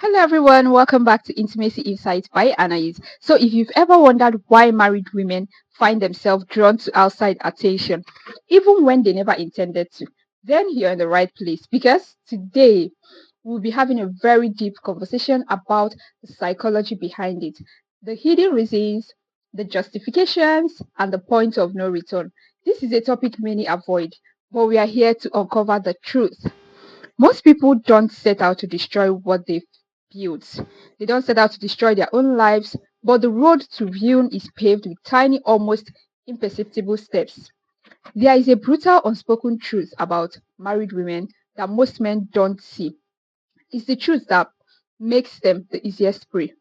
Hello everyone, welcome back to Intimacy Insights by Anais. So if you've ever wondered why married women find themselves drawn to outside attention, even when they never intended to, then you're in the right place because today we'll be having a very deep conversation about the psychology behind it, the hidden reasons, the justifications, and the point of no return. This is a topic many avoid, but we are here to uncover the truth. Most people don't set out to destroy what they've built. They don't set out to destroy their own lives, but the road to ruin is paved with tiny, almost imperceptible steps. There is a brutal, unspoken truth about married women that most men don't see. It's the truth that makes them the easiest prey.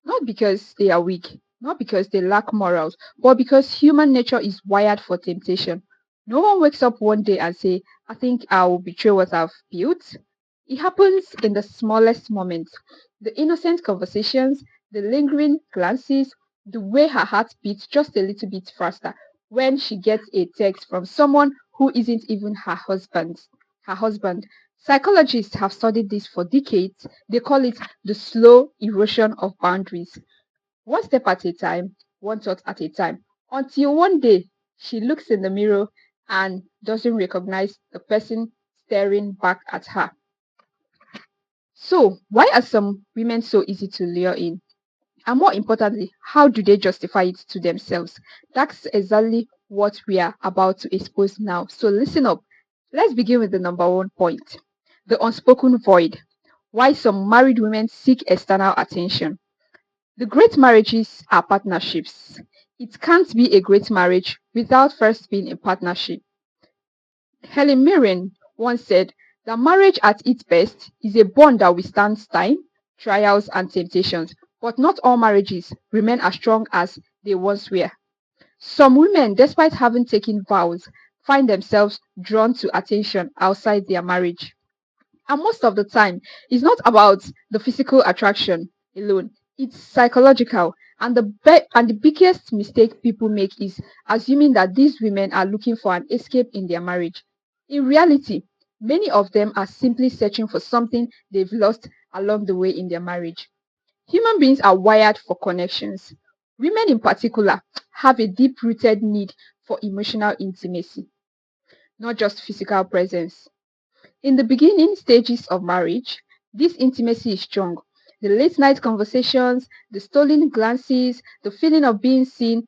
Not because they are weak, not because they lack morals, but because human nature is wired for temptation. No one wakes up one day and say, I think I will betray what I've built. It happens in the smallest moments. The innocent conversations, the lingering glances, the way her heart beats just a little bit faster when she gets a text from someone who isn't even her husband. Psychologists have studied this for decades. They call it the slow erosion of boundaries. One step at a time, one thought at a time, until one day she looks in the mirror and doesn't recognize the person staring back at her. So, why are some women so easy to lure in? And more importantly, how do they justify it to themselves? That's exactly what we are about to expose now. So, listen up. Let's begin with the number one point, the unspoken void. Why some married women seek external attention. The great marriages are partnerships. It can't be a great marriage without first being a partnership. Helen Mirren once said that marriage at its best is a bond that withstands time, trials, and temptations, but not all marriages remain as strong as they once were. Some women, despite having taken vows, find themselves drawn to attention outside their marriage. And most of the time, it's not about the physical attraction alone, it's psychological. And the biggest mistake people make is assuming that these women are looking for an escape in their marriage. In reality, many of them are simply searching for something they've lost along the way in their marriage. Human beings are wired for connections. Women, in particular, have a deep rooted need for emotional intimacy, not just physical presence. In the beginning stages of marriage, this intimacy is strong. The late night conversations, the stolen glances, the feeling of being seen,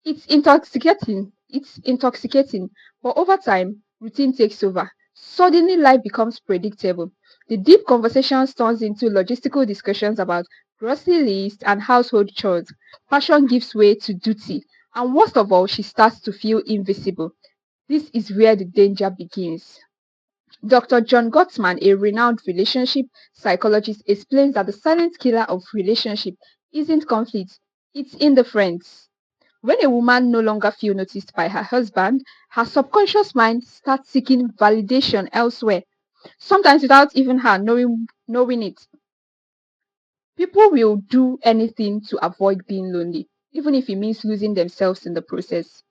it's intoxicating. It's intoxicating. But over time, routine takes over. Suddenly life becomes predictable. The deep conversations turns into logistical discussions about grocery lists and household chores. Passion gives way to duty. And worst of all, she starts to feel invisible. This is where the danger begins. Dr. John Gottman, a renowned relationship psychologist, explains that the silent killer of relationship isn't conflict, it's indifference. When a woman no longer feels noticed by her husband, her subconscious mind starts seeking validation elsewhere, sometimes without even her knowing it. People will do anything to avoid being lonely, even if it means losing themselves in the process.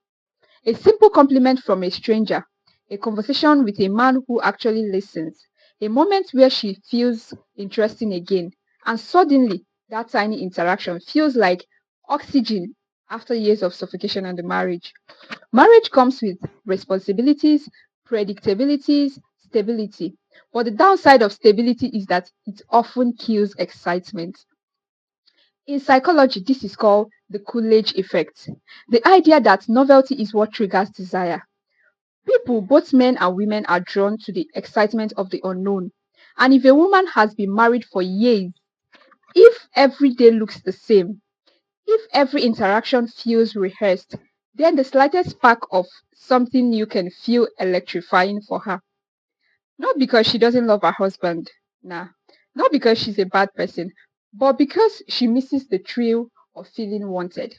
A simple compliment from a stranger, a conversation with a man who actually listens, a moment where she feels interesting again, and suddenly that tiny interaction feels like oxygen after years of suffocation and the marriage. Marriage comes with responsibilities, predictabilities, stability. But the downside of stability is that it often kills excitement. In psychology, this is called the Coolidge effect. The idea that novelty is what triggers desire. People, both men and women, are drawn to the excitement of the unknown. And if a woman has been married for years, if every day looks the same, if every interaction feels rehearsed, then the slightest spark of something new can feel electrifying for her. Not because she doesn't love her husband, nah, not because she's a bad person, but because she misses the thrill of feeling wanted.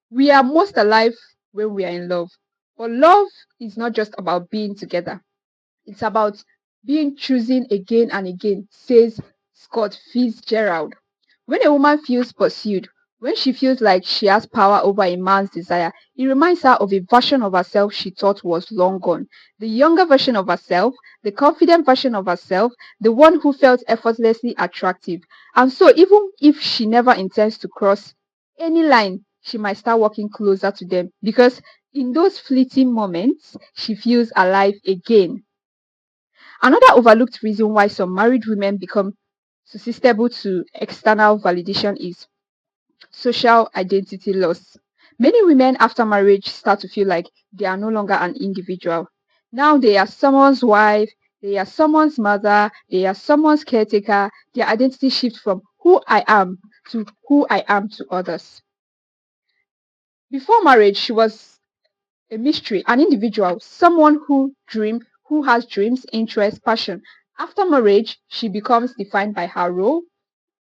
We are most alive when we are in love. But love is not just about being together. It's about being chosen again and again, says Scott Fitzgerald. When a woman feels pursued, When she feels like she has power over a man's desire, it reminds her of a version of herself she thought was long gone. The younger version of herself, the confident version of herself, the one who felt effortlessly attractive. And so, even if she never intends to cross any line, she might start walking closer to them because in those fleeting moments, she feels alive again. Another overlooked reason why some married women become susceptible to external validation is social identity loss. Many women after marriage start to feel like they are no longer an individual. Now they are someone's wife, they are someone's mother, they are someone's caretaker. Their identity shifts from who I am to who I am to others. Before marriage, she was a mystery, an individual, someone who has dreams, interests, passion. After marriage, she becomes defined by her role,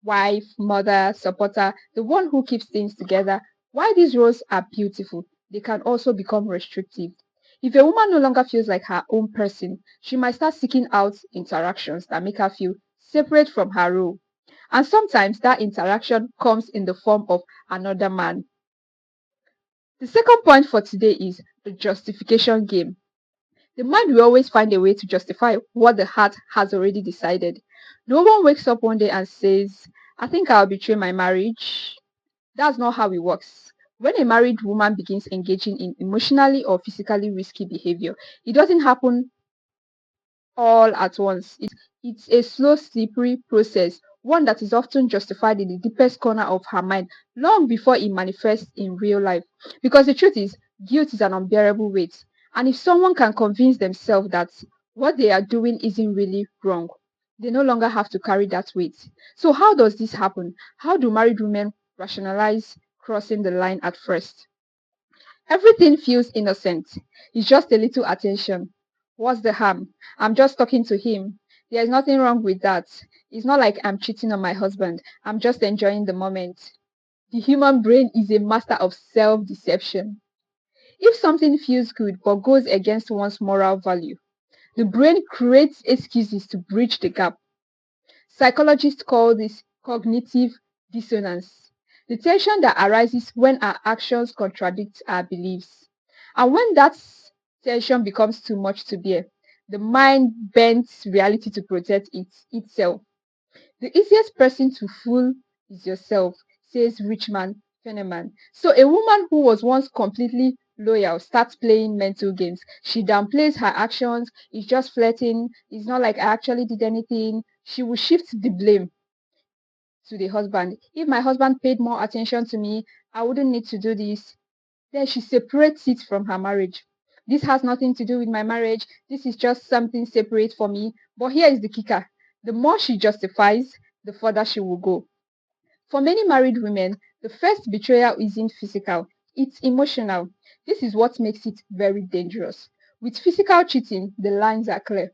wife, mother, supporter, the one who keeps things together. While these roles are beautiful, they can also become restrictive. If a woman no longer feels like her own person, she might start seeking out interactions that make her feel separate from her role. And sometimes that interaction comes in the form of another man. The second point for today is the justification game. The mind will always find a way to justify what the heart has already decided. No one wakes up one day and says, I think I'll betray my marriage. That's not how it works. When a married woman begins engaging in emotionally or physically risky behavior, it doesn't happen all at once. It's a slow, slippery process, one that is often justified in the deepest corner of her mind long before it manifests in real life. Because the truth is, guilt is an unbearable weight. And if someone can convince themselves that what they are doing isn't really wrong, they no longer have to carry that weight. So, how does this happen? How do married women rationalize crossing the line at first? Everything feels innocent. It's just a little attention. What's the harm? I'm just talking to him. There's nothing wrong with that. It's not like I'm cheating on my husband. I'm just enjoying the moment. The human brain is a master of self deception. If something feels good but goes against one's moral value, the brain creates excuses to bridge the gap. Psychologists call this cognitive dissonance, the tension that arises when our actions contradict our beliefs. And when that tension becomes too much to bear, the mind bends reality to protect itself. The easiest person to fool is yourself, says Richman Feynman. So a woman who was once completely loyal starts playing mental games. She downplays her actions. It's just flirting. It's not like I actually did anything. She will shift the blame to the husband. If my husband paid more attention to me, I wouldn't need to do this. Then she separates it from her marriage. This has nothing to do with my marriage. This is just something separate for me. But here is the kicker: the more she justifies, the further she will go. For many married women, the first betrayal isn't physical, it's emotional. This is what makes it very dangerous. With physical cheating, the lines are clear.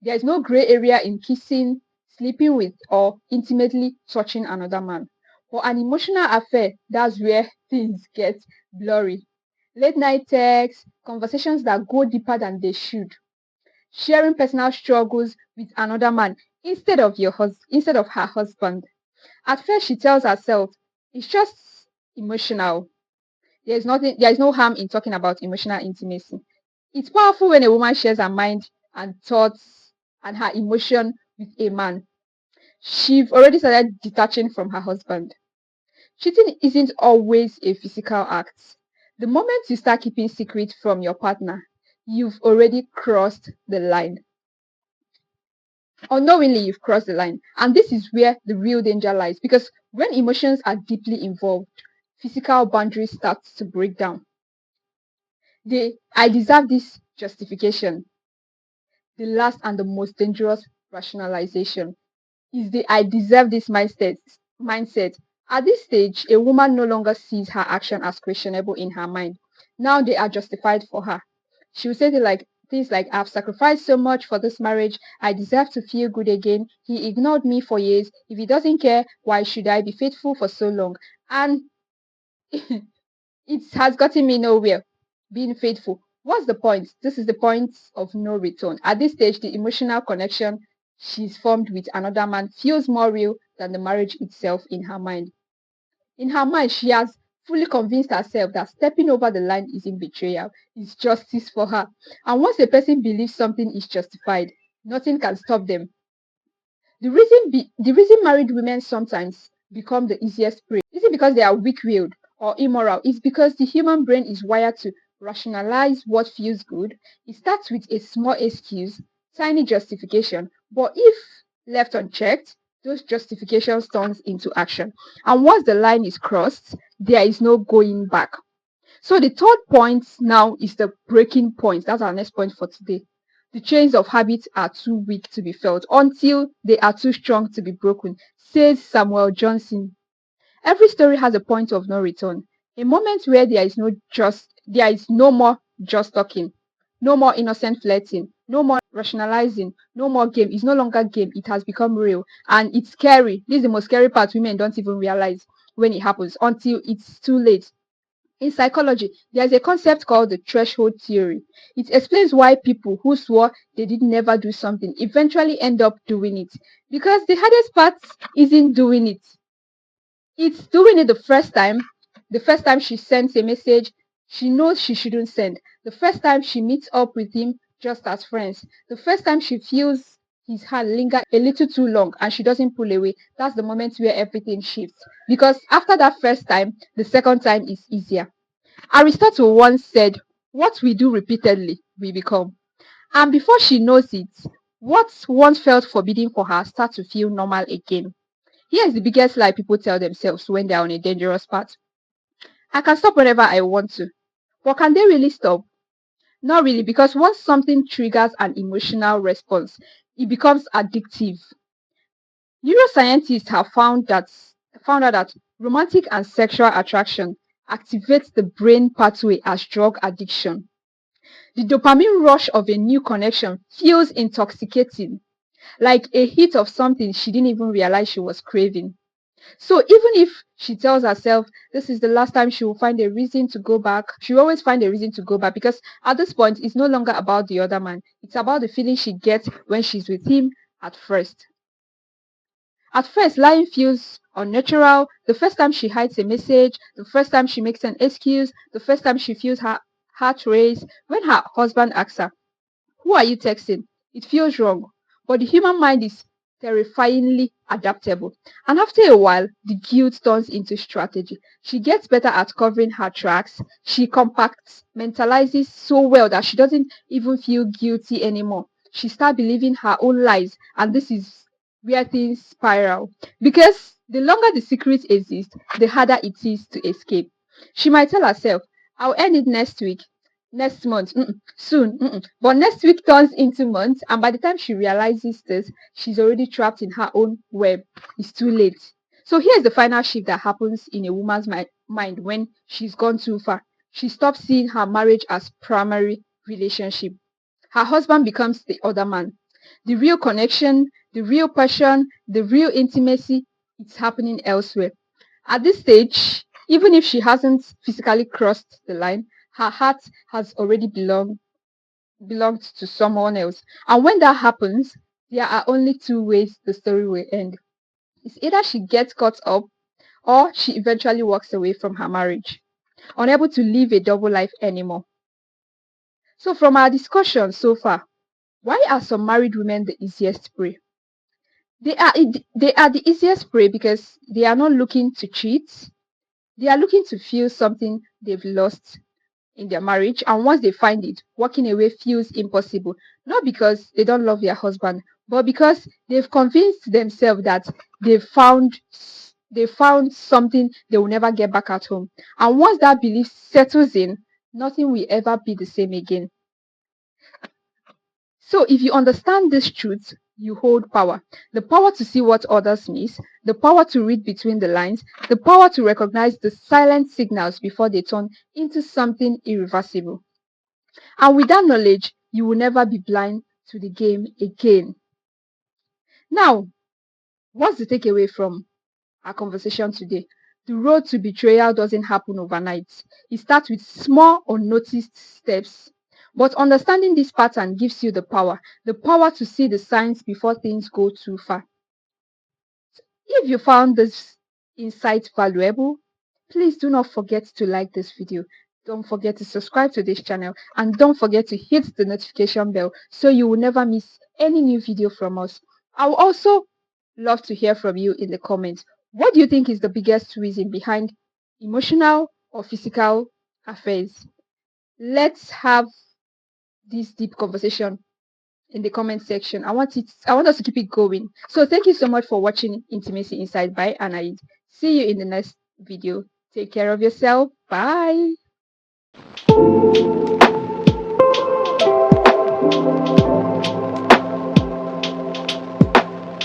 There is no gray area in kissing, sleeping with, or intimately touching another man. For an emotional affair, that's where things get blurry. Late night texts, conversations that go deeper than they should, sharing personal struggles with another man instead of her husband. At first, she tells herself, it's just emotional. There is no harm in talking about emotional intimacy. It's powerful when a woman shares her mind and thoughts and her emotion with a man. She's already started detaching from her husband. Cheating isn't always a physical act. The moment you start keeping secret from your partner, you've already crossed the line. Unknowingly, you've crossed the line. And this is where the real danger lies because when emotions are deeply involved, physical boundaries start to break down. I deserve this justification. The last and the most dangerous rationalization is the I deserve this mindset. At this stage, a woman no longer sees her action as questionable in her mind. Now they are justified for her. She will say things like I've sacrificed so much for this marriage. I deserve to feel good again. He ignored me for years. If he doesn't care, why should I be faithful for so long? And it has gotten me nowhere. Being faithful. What's the point? This is the point of no return. At this stage, the emotional connection she's formed with another man feels more real than the marriage itself in her mind. In her mind, she has fully convinced herself that stepping over the line isn't betrayal, it's justice for her. And once a person believes something is justified, nothing can stop them. The reason married women sometimes become the easiest prey isn't because they are weak-willed or immoral. It's because the human brain is wired to rationalize what feels good. It starts with a small excuse, tiny justification, but if left unchecked, those justifications turns into action. And once the line is crossed, there is no going back. So the third point now is the breaking point. That's our next point for today. The chains of habit are too weak to be felt until they are too strong to be broken, says Samuel Johnson. Every story has a point of no return, a moment where there is no more just talking, no more innocent flirting, no more rationalizing, no more game. It's no longer game, it has become real. And it's scary. This is the most scary part women don't even realize when it happens until it's too late. In psychology, there's a concept called the threshold theory. It explains why people who swore they did never do something eventually end up doing it. Because the hardest part isn't doing it. It's doing it the first time. The first time she sends a message she knows she shouldn't send. The first time she meets up with him just as friends. The first time she feels his hand linger a little too long and she doesn't pull away. That's the moment where everything shifts. Because after that first time, the second time is easier. Aristotle once said, "What we do repeatedly, we become." And before she knows it, what once felt forbidden for her starts to feel normal again. Here's the biggest lie people tell themselves when they're on a dangerous path. I can stop whenever I want to. But can they really stop? Not really, because once something triggers an emotional response, it becomes addictive. Neuroscientists have found out that romantic and sexual attraction activates the brain pathway as drug addiction. The dopamine rush of a new connection feels intoxicating, like a hit of something she didn't even realize she was craving. So even if she tells herself this is the last time she will find a reason to go back, she will always find a reason to go back because at this point it's no longer about the other man. It's about the feeling she gets when she's with him at first. At first, lying feels unnatural. The first time she hides a message, the first time she makes an excuse, the first time she feels her heart race. When her husband asks her, "Who are you texting?" It feels wrong. But the human mind is terrifyingly adaptable. And after a while, the guilt turns into strategy. She gets better at covering her tracks. She compartmentalizes so well that she doesn't even feel guilty anymore. She starts believing her own lies. And this is where things spiral. Because the longer the secret exists, the harder it is to escape. She might tell herself, "I'll end it next week, next month, soon." But next week turns into months, and by the time she realizes this, she's already trapped in her own web. It's too late. So here's the final shift that happens in a woman's mind when she's gone too far. She stops seeing her marriage as primary relationship. Her husband becomes the other man. The real connection, the real passion, the real intimacy, it's happening elsewhere. At this stage, even if she hasn't physically crossed the line, her heart has already belonged to someone else. And when that happens, there are only two ways the story will end. It's either she gets caught up or she eventually walks away from her marriage, unable to live a double life anymore. So from our discussion so far, why are some married women the easiest prey? They are the easiest prey because they are not looking to cheat. They are looking to feel something they've lost in their marriage, and once they find it, walking away feels impossible. Not because they don't love their husband, but because they've convinced themselves that they found something they will never get back at home. And once that belief settles in, nothing will ever be the same again. So if you understand this truth, you hold power. The power to see what others miss, the power to read between the lines, the power to recognize the silent signals before they turn into something irreversible. And with that knowledge, you will never be blind to the game again. Now, what's the takeaway from our conversation today? The road to betrayal doesn't happen overnight. It starts with small, unnoticed steps. But understanding this pattern gives you the power to see the signs before things go too far. If you found this insight valuable, Please do not forget to like this video. Don't forget to subscribe to this channel, and don't forget to hit the notification bell so you will never miss any new video from us. I will also love to hear from you in the comments. What do you think is the biggest reason behind emotional or physical affairs? Let's have this deep conversation in the comment section. I want us to keep it going. So thank you so much for watching Intimacy Inside by Anaid. See you in the next video. Take care of yourself. Bye.